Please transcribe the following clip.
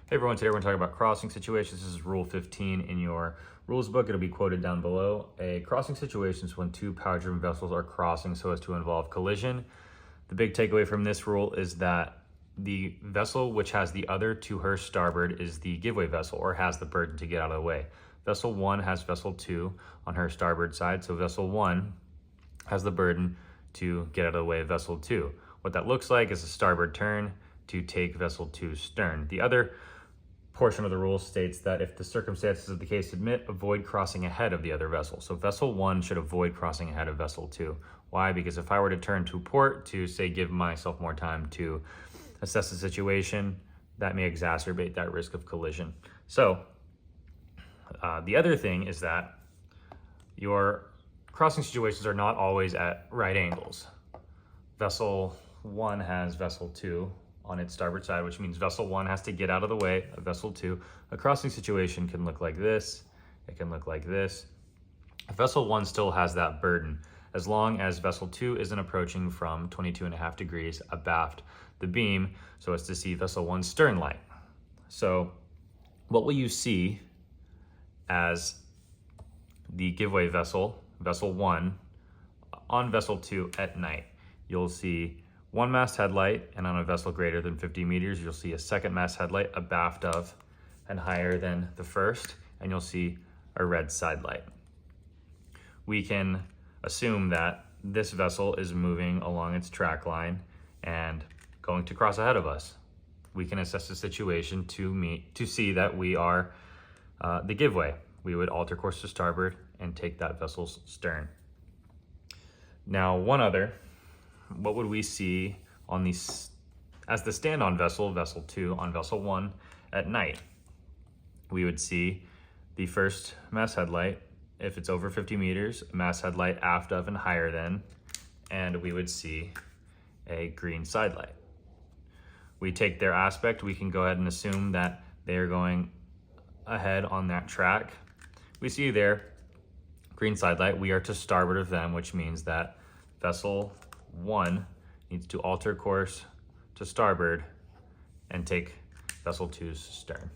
Hey everyone, today we're going to talk about crossing situations. This is Rule 15 in your rules book. It'll be quoted down below. A crossing situation is when two power-driven vessels are crossing so as to involve collision. The big takeaway from this rule is that the vessel which has the other to her starboard is the giveaway vessel, or has the burden to get out of the way. Vessel 1 has vessel 2 on her starboard side, so vessel 1 has the burden to get out of the way of vessel 2. What that looks like is a starboard turn to take vessel 2's stern. The other portion of the rule states that if the circumstances of the case admit, avoid crossing ahead of the other vessel. So vessel 1 should avoid crossing ahead of vessel 2. Why? Because if I were to turn to port to, say, give myself more time to assess the situation, that may exacerbate that risk of collision. So the other thing is that your crossing situations are not always at right angles. Vessel 1 has vessel 2 on its starboard side, which means vessel 1 has to get out of the way of vessel 2. A crossing situation can look like this. It can look like this. Vessel 1 still has that burden as long as vessel 2 isn't approaching from 22.5 degrees abaft the beam so as to see vessel 1's stern light. So what will you see as the giveaway vessel, vessel 1, on vessel 2 at night? You'll see one mast headlight, and on a vessel greater than 50 meters, you'll see a second mast headlight abaft of and higher than the first, and you'll see a red side light. We can assume that this vessel is moving along its track line and going to cross ahead of us. We can assess the situation to see that we are the giveaway. We would alter course to starboard and take that vessel's stern. Now, what would we see on these as the stand-on vessel, vessel 2, on vessel 1 at night? We would see the first mast headlight, if it's over 50 meters, mast headlight aft of and higher than, and we would see a green side light. We take their aspect, we can go ahead and assume that they are going ahead on that track. We see their green side light. We are to starboard of them, which means that vessel 1 needs to alter course to starboard and take vessel 2's stern.